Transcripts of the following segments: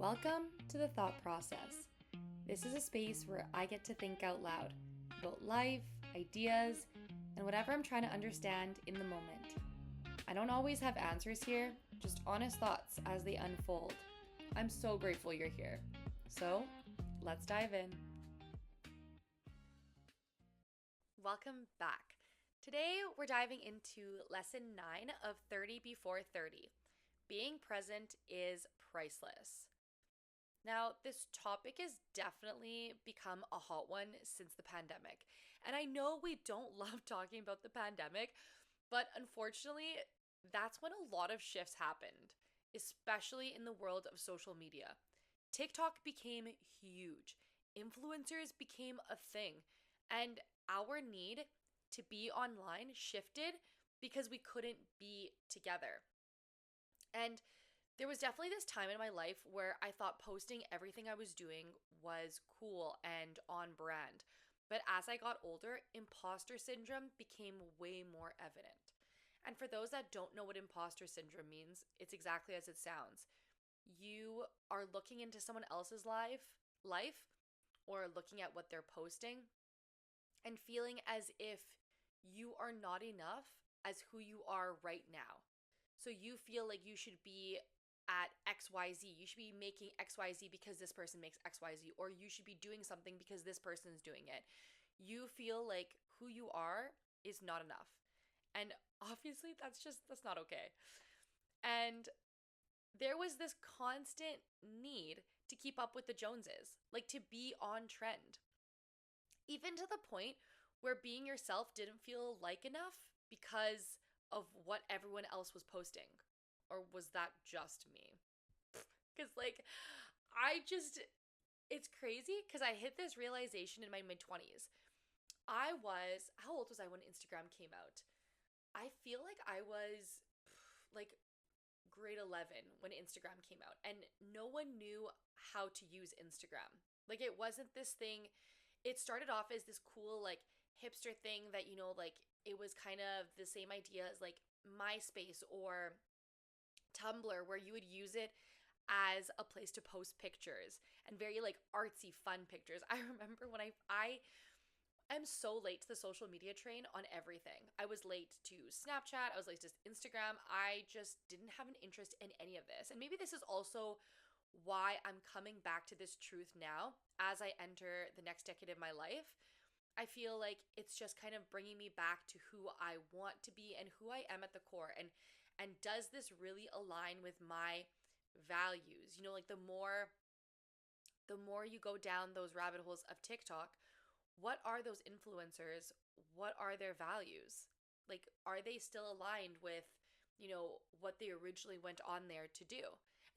Welcome to the Thought Process. This is a space where I get to think out loud about life, ideas, and whatever I'm trying to understand in the moment. I don't always have answers here, just honest thoughts as they unfold. I'm so grateful you're here. So, let's dive in. Welcome back. Today, we're diving into lesson 9 of 30 Before 30. Being present is priceless. Now, this topic has definitely become a hot one since the pandemic. And I know we don't love talking about the pandemic, but unfortunately, that's when a lot of shifts happened, especially in the world of social media. TikTok became huge, influencers became a thing, and our need to be online shifted because we couldn't be together. And there was definitely this time in my life where I thought posting everything I was doing was cool and on brand. But as I got older, imposter syndrome became way more evident. And for those that don't know what imposter syndrome means, it's exactly as it sounds. You are looking into someone else's life or looking at what they're posting and feeling as if you are not enough as who you are right now. So you feel like you should be at XYZ. You should be making XYZ because this person makes XYZ, or you should be doing something because this person is doing it. You feel like who you are is not enough. And obviously that's not okay. And there was this constant need to keep up with the Joneses, like to be on trend. Even to the point where being yourself didn't feel like enough because of what everyone else was posting. Or was that just me? Because, it's crazy because I hit this realization in my mid 20s. How old was I when Instagram came out? I feel like I was like grade 11 when Instagram came out, and no one knew how to use Instagram. Like, it wasn't this thing. It started off as this cool, like, hipster thing that, like, it was kind of the same idea as like MySpace or Tumblr, where you would use it as a place to post pictures and very like artsy fun pictures. I remember when I am so late to the social media train on everything. I was late to Snapchat, I was late to Instagram. I just didn't have an interest in any of this. And maybe this is also why I'm coming back to this truth now as I enter the next decade of my life. I feel like it's just kind of bringing me back to who I want to be and who I am at the core, and does this really align with my values? Like the more you go down those rabbit holes of TikTok, what are those influencers? What are their values? Like, are they still aligned with, what they originally went on there to do?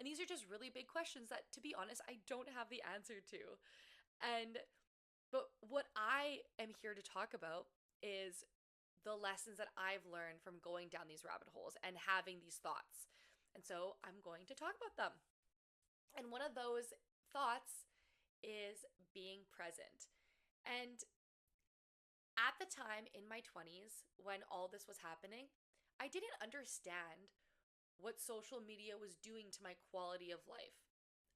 And these are just really big questions that, to be honest, I don't have the answer to. And but what I am here to talk about is the lessons that I've learned from going down these rabbit holes and having these thoughts. And so I'm going to talk about them. And one of those thoughts is being present. And at the time in my 20s, when all this was happening, I didn't understand what social media was doing to my quality of life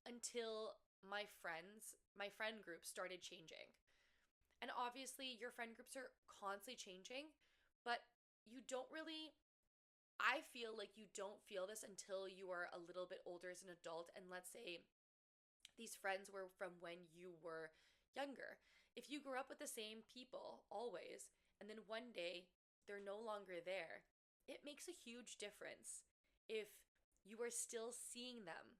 until my friend group started changing. And obviously, your friend groups are constantly changing, but you don't really, I feel like you don't feel this until you are a little bit older as an adult. And let's say these friends were from when you were younger. If you grew up with the same people always, and then one day they're no longer there, it makes a huge difference if you are still seeing them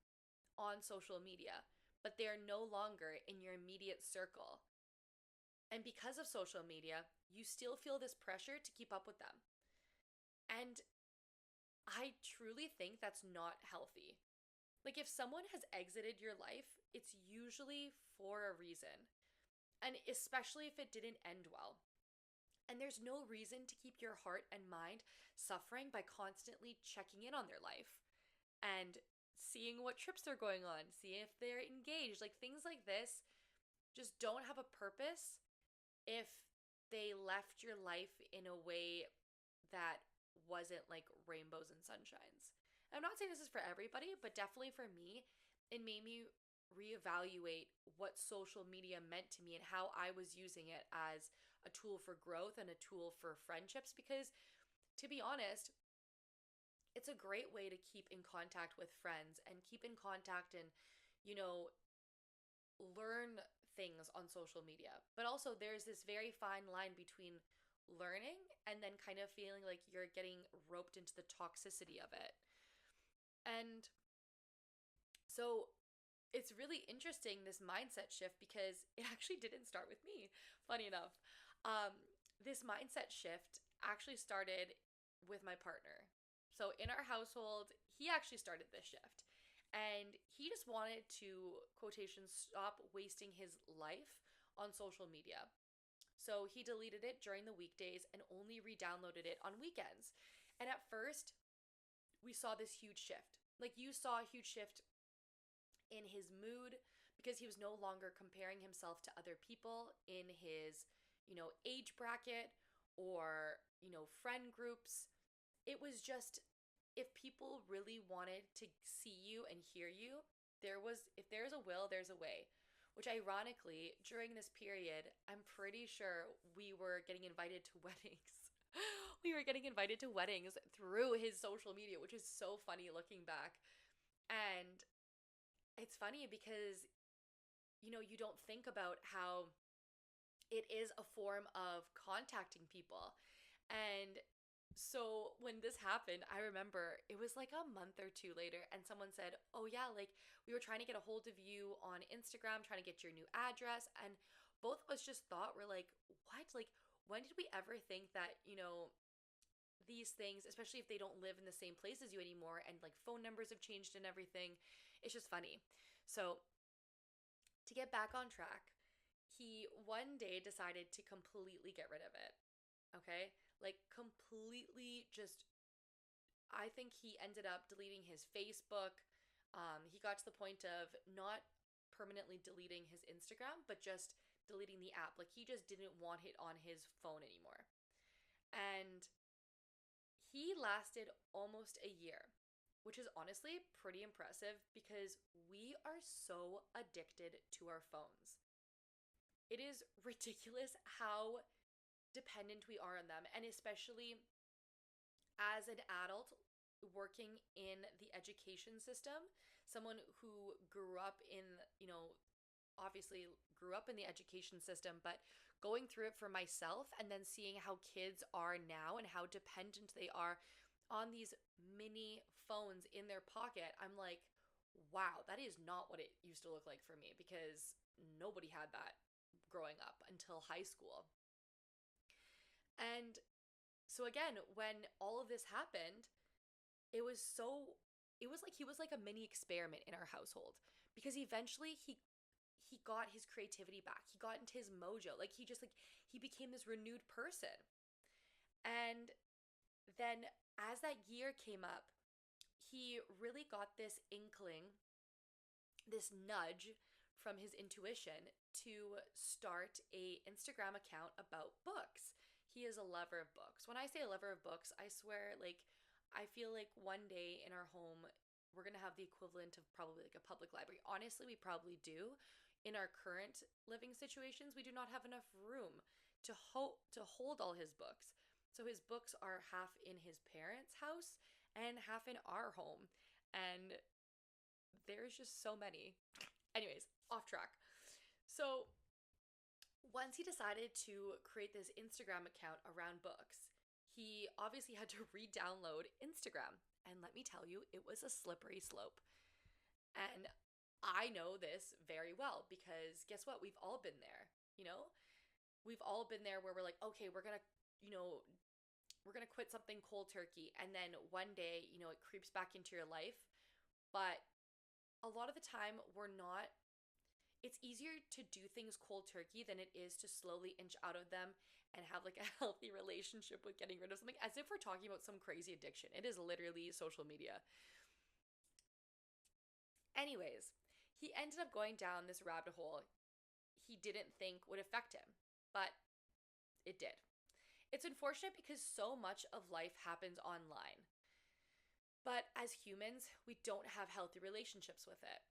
on social media, but they are no longer in your immediate circle. And because of social media, you still feel this pressure to keep up with them. And I truly think that's not healthy. Like, if someone has exited your life, it's usually for a reason. And especially if it didn't end well. And there's no reason to keep your heart and mind suffering by constantly checking in on their life and seeing what trips they're going on, seeing if they're engaged. Like, things like this just don't have a purpose if they left your life in a way that wasn't like rainbows and sunshines. I'm not saying this is for everybody, but definitely for me, it made me reevaluate what social media meant to me and how I was using it as a tool for growth and a tool for friendships. Because to be honest, it's a great way to keep in contact with friends and keep in contact and, you know, learn things on social media. But also, there's this very fine line between learning and then kind of feeling like you're getting roped into the toxicity of it. And so it's really interesting, this mindset shift, because it actually didn't start with me, funny enough. Um, this mindset shift actually started with my partner. So in our household, he actually started this shift. And he just wanted to, quotations, stop wasting his life on social media. So he deleted it during the weekdays and only re downloaded it on weekends. And at first, we saw this huge shift. Like, you saw a huge shift in his mood because he was no longer comparing himself to other people in his, age bracket or, friend groups. It was just, if people really wanted to see you and hear you, if there's a will, there's a way. Which ironically, during this period, I'm pretty sure we were getting invited to weddings. We were getting invited to weddings through his social media, which is so funny looking back. And it's funny because, you don't think about how it is a form of contacting people. And so when this happened, I remember it was like a month or two later, and someone said, "Oh, yeah, like we were trying to get a hold of you on Instagram, trying to get your new address." And both of us just thought, we're like, "What? Like, when did we ever think that, these things, especially if they don't live in the same place as you anymore, and like phone numbers have changed and everything?" It's just funny. So to get back on track, he one day decided to completely get rid of it. Okay? Like, completely just, I think he ended up deleting his Facebook. He got to the point of not permanently deleting his Instagram, but just deleting the app. Like, he just didn't want it on his phone anymore. And he lasted almost a year, which is honestly pretty impressive because we are so addicted to our phones. It is ridiculous how dependent we are on them, and especially as an adult working in the education system, someone who grew up in, obviously grew up in the education system, but going through it for myself and then seeing how kids are now and how dependent they are on these mini phones in their pocket, I'm like, wow, that is not what it used to look like for me, because nobody had that growing up until high school. And so again, when all of this happened, it was so it was like he was like a mini experiment in our household, because eventually he got his creativity back. He got into his mojo. Like, he became this renewed person. And then as that year came up, he really got this inkling, this nudge from his intuition to start a Instagram account about books. He is a lover of books. When I say a lover of books, I swear, like, I feel like one day in our home we're going to have the equivalent of probably like a public library. Honestly, we probably do. In our current living situations, we do not have enough room to hold all his books. So his books are half in his parents' house and half in our home. And there's just so many. Anyways, off track. So once he decided to create this Instagram account around books, he obviously had to re download Instagram. And let me tell you, it was a slippery slope. And I know this very well because guess what? We've all been there, you know? We've all been there where we're like, okay, you know, we're going to quit something cold turkey. And then one day, it creeps back into your life. But a lot of the time, it's easier to do things cold turkey than it is to slowly inch out of them and have like a healthy relationship with getting rid of something, as if we're talking about some crazy addiction. It is literally social media. Anyways, he ended up going down this rabbit hole he didn't think would affect him, but it did. It's unfortunate because so much of life happens online. But as humans, we don't have healthy relationships with it.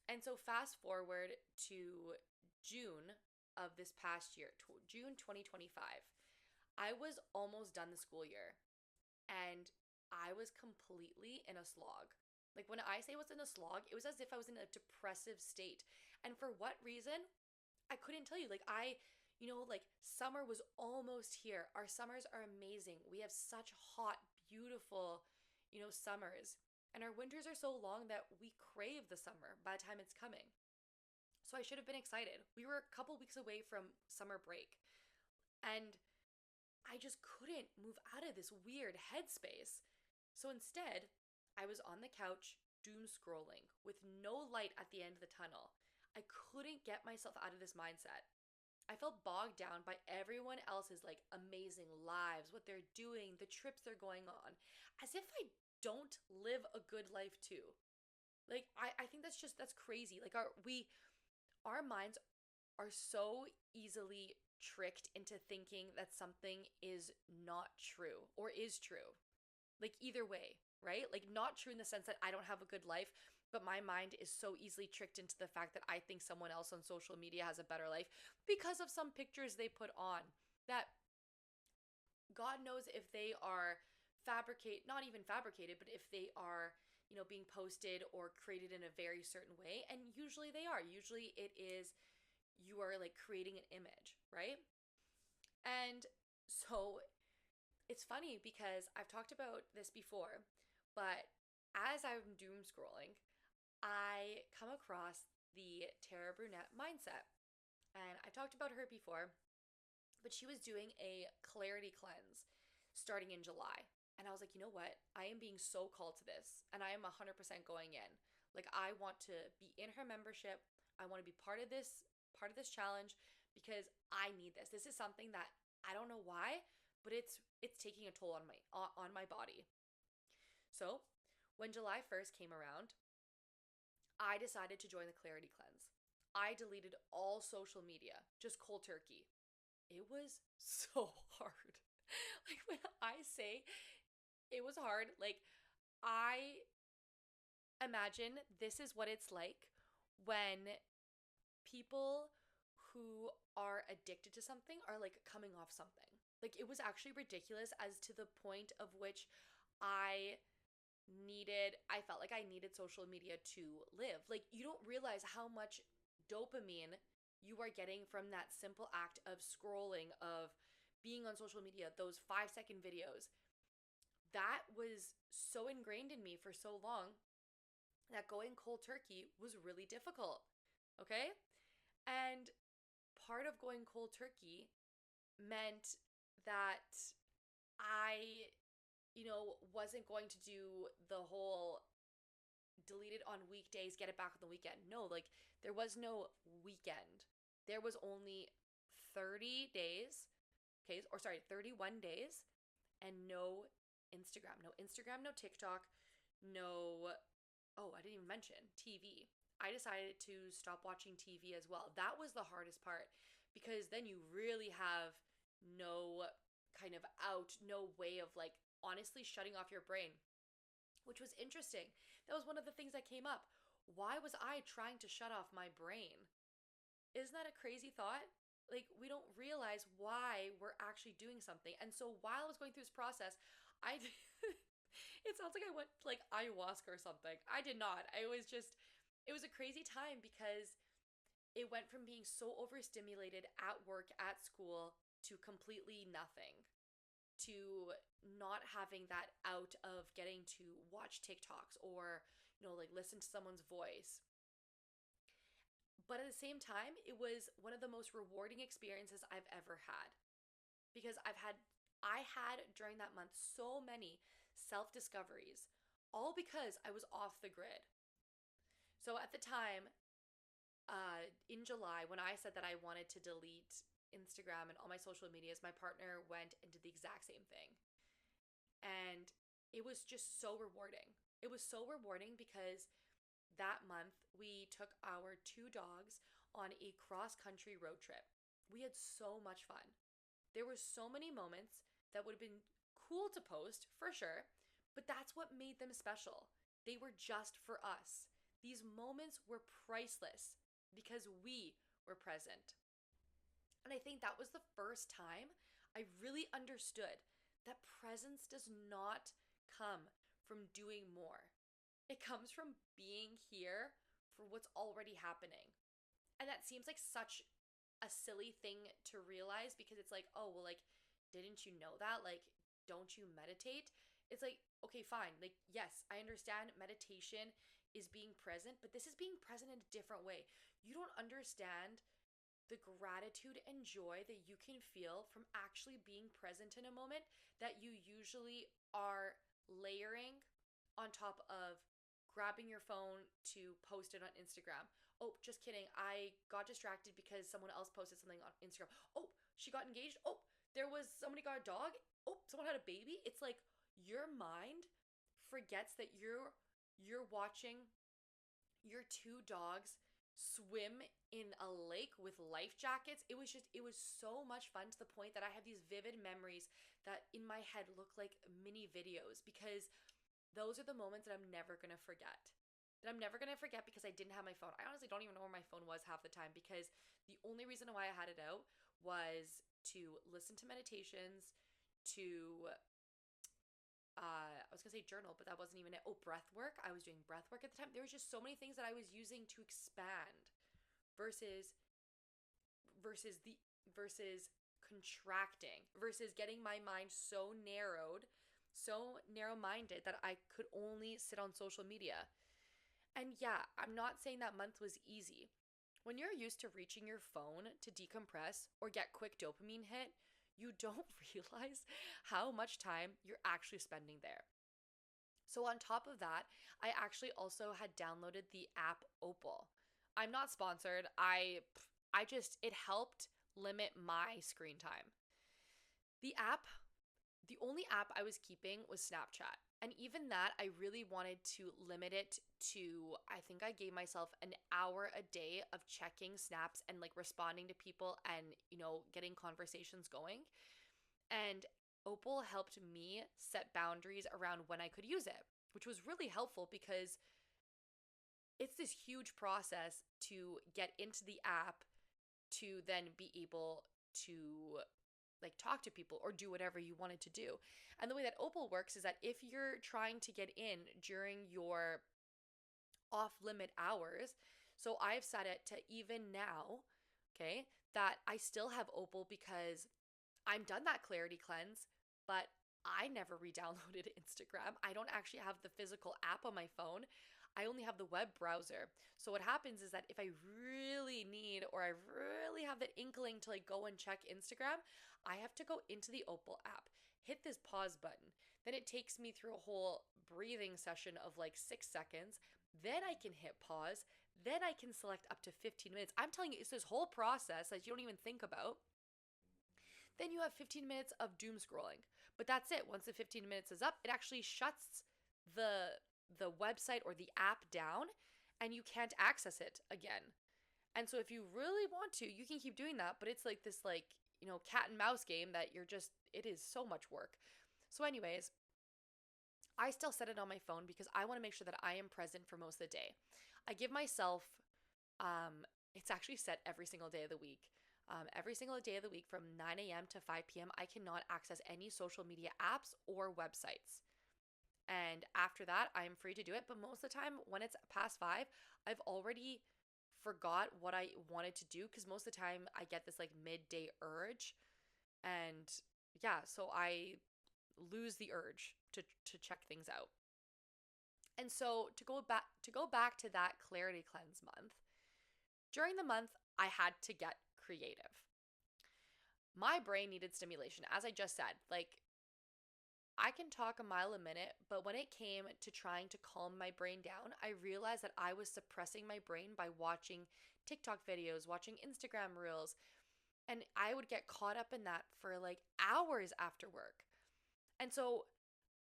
And so fast forward to June of this past year, June 2025. I was almost done the school year and I was completely in a slog. Like when I say I was in a slog, it was as if I was in a depressive state. And for what reason? I couldn't tell you. Like summer was almost here. Our summers are amazing. We have such hot, beautiful, summers. And our winters are so long that we crave the summer by the time it's coming. So I should have been excited. We were a couple weeks away from summer break. And I just couldn't move out of this weird headspace. So instead, I was on the couch doom scrolling with no light at the end of the tunnel. I couldn't get myself out of this mindset. I felt bogged down by everyone else's like amazing lives, what they're doing, the trips they're going on, as if I don't live a good life too. Like I think that's crazy. Like our minds are so easily tricked into thinking that something is not true or is true. Like either way, right? Like not true in the sense that I don't have a good life, but my mind is so easily tricked into the fact that I think someone else on social media has a better life because of some pictures they put on that God knows if they are not even fabricated, but if they are, being posted or created in a very certain way. And usually they are. Usually it is, you are like creating an image, right? And so it's funny because I've talked about this before, but as I'm doom scrolling, I come across the Tara Brunette mindset. And I talked about her before, but she was doing a clarity cleanse starting in July. And I was like, you know what? I am being so called to this and I am 100% going in. Like I want to be in her membership. I want to be part of this challenge because I need this. This is something that I don't know why, but it's taking a toll on my body. So, when July 1st came around, I decided to join the Clarity Cleanse. I deleted all social media, just cold turkey. It was so hard. Like when I say it was hard, like I imagine this is what it's like when people who are addicted to something are like coming off something. Like it was actually ridiculous as to the point of which I I felt like I needed social media to live. Like you don't realize how much dopamine you are getting from that simple act of scrolling, of being on social media, those 5-second videos. That was so ingrained in me for so long that going cold turkey was really difficult. Okay? And part of going cold turkey meant that I, wasn't going to do the whole delete it on weekdays, get it back on the weekend. No, like there was no weekend. There was only 30 days, okay, or sorry, 31 days and no Instagram. No Instagram, no TikTok, no, oh, I didn't even mention TV. I decided to stop watching TV as well. That was the hardest part because then you really have no kind of no way of like honestly shutting off your brain, which was interesting. That was one of the things that came up. Why was I trying to shut off my brain? Isn't that a crazy thought? Like, we don't realize why we're actually doing something. And so while I was going through this process, I it sounds like I went like ayahuasca or something. I did not. It was a crazy time because it went from being so overstimulated at work, at school, to completely nothing, to not having that out of getting to watch TikToks or, like listen to someone's voice. But at the same time, it was one of the most rewarding experiences I've ever had because I had during that month so many self discoveries, all because I was off the grid. So at the time, in July, when I said that I wanted to delete Instagram and all my social medias, my partner went and did the exact same thing. And it was just so rewarding. It was so rewarding because that month we took our 2 dogs on a cross country road trip. We had so much fun. There were so many moments that would have been cool to post for sure, but that's what made them special. They were just for us. These moments were priceless because we were present. And I think that was the first time I really understood that presence does not come from doing more. It comes from being here for what's already happening. And that seems like such a silly thing to realize because it's like, oh, well, like, didn't you know that? Like, don't you meditate? It's like, okay, fine. Like, yes, I understand meditation is being present, but this is being present in a different way. You don't understand the gratitude and joy that you can feel from actually being present in a moment that you usually are layering on top of grabbing your phone to post it on Instagram. Oh, just kidding. I got distracted because someone else posted something on Instagram. Oh, she got engaged. Oh, there was somebody got a dog. Oh, someone had a baby. It's like your mind forgets that you're watching your two dogs swim in a lake with life jackets. It was so much fun to the point that I have these vivid memories that in my head look like mini videos because those are the moments that I'm never going to forget. That I'm never going to forget because I didn't have my phone. I honestly don't even know where my phone was half the time because the only reason why I had it out was to listen to meditations, to I was gonna say journal, but that wasn't even it. Oh, breath work. I was doing breath work at the time. There was just so many things that I was using to expand versus versus contracting versus getting my mind so narrowed, so narrow-minded that I could only sit on social media. And yeah, I'm not saying that month was easy. When you're used to reaching your phone to decompress or get quick dopamine hit, you don't realize how much time you're actually spending there. So on top of that, I actually also had downloaded the app Opal. I'm not sponsored. I just it helped limit my screen time. The app the only app I was keeping was Snapchat. And even that, I really wanted to limit it to, I think I gave myself an hour a day of checking snaps and like responding to people and, getting conversations going. And Opal helped me set boundaries around when I could use it, which was really helpful because it's this huge process to get into the app to then be able to like talk to people or do whatever you wanted to do. And the way that Opal works is that if you're trying to get in during your off limit hours, so I've set it to even now, okay, that I still have Opal because I'm done that clarity cleanse, but I never re-downloaded Instagram. I don't actually have the physical app on my phone. I only have the web browser. So what happens is that if I really need or I really have that inkling to like go and check Instagram, I have to go into the Opal app, hit this pause button. Then it takes me through a whole breathing session of like 6 seconds. Then I can hit pause. Then I can select up to 15 minutes. I'm telling you, it's this whole process that you don't even think about. Then you have 15 minutes of doom scrolling. But that's it. Once the 15 minutes is up, it actually shuts the website or the app down and you can't access it again. And so if you really want to, you can keep doing that, but it's like this cat and mouse game that it is so much work. So anyways, I still set it on my phone because I want to make sure that I am present for most of the day. I give myself it's actually set every single day of the week. Every single day of the week from 9 a.m. to 5 p.m., I cannot access any social media apps or websites. And after that, I'm free to do it. But most of the time, when it's past 5, I've already forgot what I wanted to do because most of the time I get this like midday urge. And yeah, so I lose the urge to check things out. And so to go back to that clarity cleanse month, during the month, I had to get creative. My brain needed stimulation, as I just said. Like, I can talk a mile a minute, but when it came to trying to calm my brain down, I realized that I was suppressing my brain by watching TikTok videos, watching Instagram reels, and I would get caught up in that for like hours after work. And so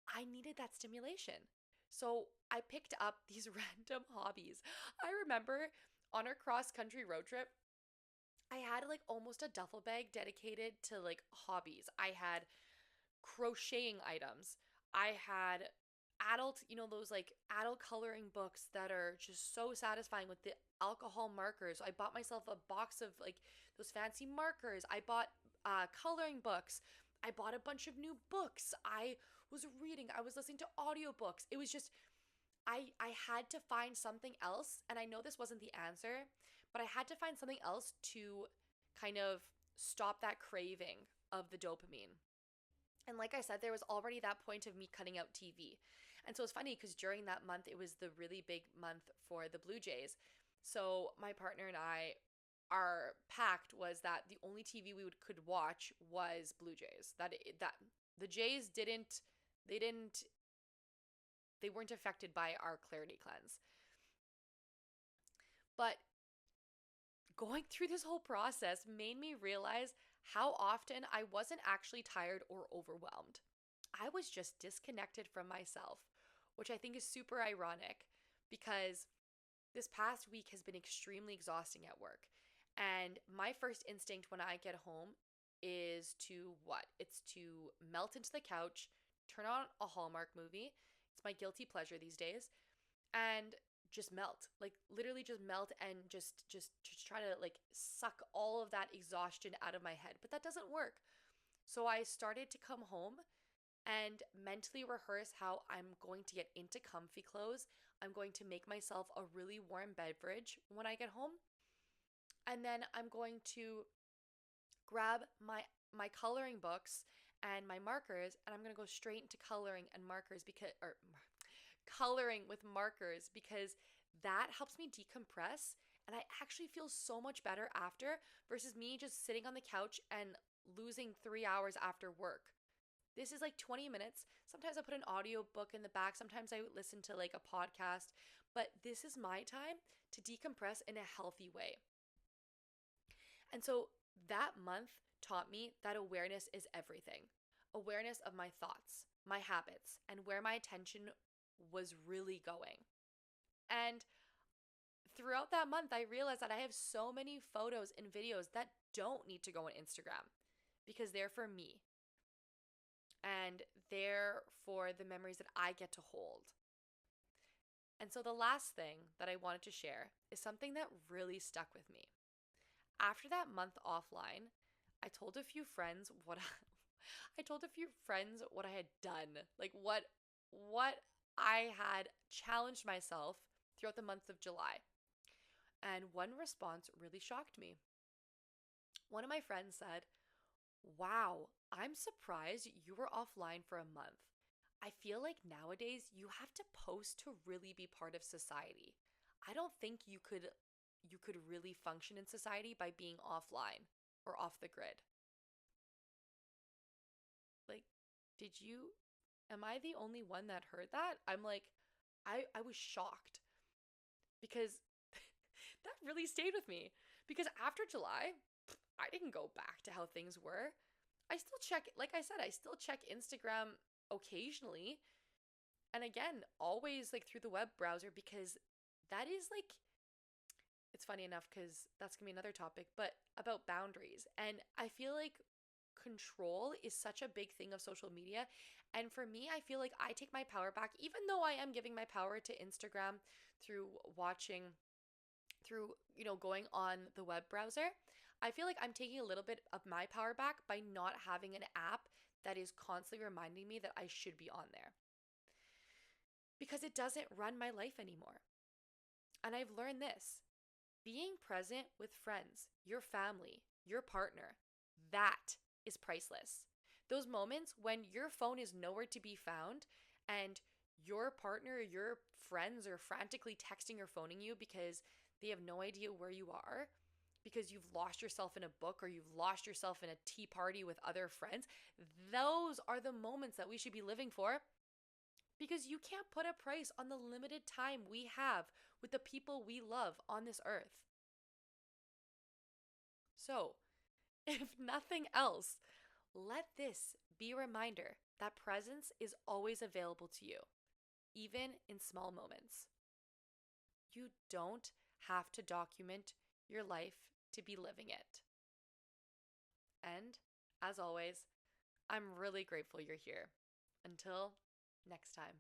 I needed that stimulation. So I picked up these random hobbies. I remember on our cross country road trip, I had like almost a duffel bag dedicated to like hobbies. I had crocheting items. I had adult, those like adult coloring books that are just so satisfying with the alcohol markers. I bought myself a box of like those fancy markers. I bought coloring books. I bought a bunch of new books. I was reading. I was listening to audiobooks. It was just I had to find something else, and I know this wasn't the answer, but I had to find something else to kind of stop that craving of the dopamine. And like I said, there was already that point of me cutting out TV. And so it's funny because during that month, it was the really big month for the Blue Jays. So my partner and I, our pact was that the only TV could watch was Blue Jays. That the Jays they weren't affected by our clarity cleanse. But going through this whole process made me realize how often I wasn't actually tired or overwhelmed. I was just disconnected from myself, which I think is super ironic because this past week has been extremely exhausting at work. And my first instinct when I get home is to what? It's to melt into the couch, turn on a Hallmark movie. It's my guilty pleasure these days. And just melt, like literally just melt and just try to like suck all of that exhaustion out of my head, but that doesn't work. So I started to come home and mentally rehearse how I'm going to get into comfy clothes. I'm going to make myself a really warm beverage when I get home, and then I'm going to grab my coloring books and my markers, and I'm going to go straight into coloring and markers because or coloring with markers because that helps me decompress, and I actually feel so much better after versus me just sitting on the couch and losing 3 hours after work. This is like 20 minutes. Sometimes I put an audio book in the back, sometimes I listen to like a podcast, but this is my time to decompress in a healthy way. And so that month taught me that awareness is everything. Awareness of my thoughts, my habits, and where my attention was really going. And throughout that month, I realized that I have so many photos and videos that don't need to go on Instagram because they're for me and they're for the memories that I get to hold. And so the last thing that I wanted to share is something that really stuck with me. After that month offline, I told a few friends what I had done, like what I had challenged myself throughout the month of July. And one response really shocked me. One of my friends said, "Wow, I'm surprised you were offline for a month. I feel like nowadays you have to post to really be part of society. I don't think you could really function in society by being offline or off the grid." Like, am I the only one that heard that? I'm like, I was shocked because that really stayed with me. Because after July, I didn't go back to how things were. I still check, like I said, I still check Instagram occasionally. And again, always like through the web browser because that is like, it's funny enough because that's going to be another topic, but about boundaries. And I feel like control is such a big thing of social media. And for me, I feel like I take my power back, even though I am giving my power to Instagram through going on the web browser. I feel like I'm taking a little bit of my power back by not having an app that is constantly reminding me that I should be on there because it doesn't run my life anymore. And I've learned this: being present with friends, your family, your partner, that is priceless. Those moments when your phone is nowhere to be found and your partner or your friends are frantically texting or phoning you because they have no idea where you are, because you've lost yourself in a book or you've lost yourself in a tea party with other friends. Those are the moments that we should be living for because you can't put a price on the limited time we have with the people we love on this earth. So, if nothing else, let this be a reminder that presence is always available to you, even in small moments. You don't have to document your life to be living it. And as always, I'm really grateful you're here. Until next time.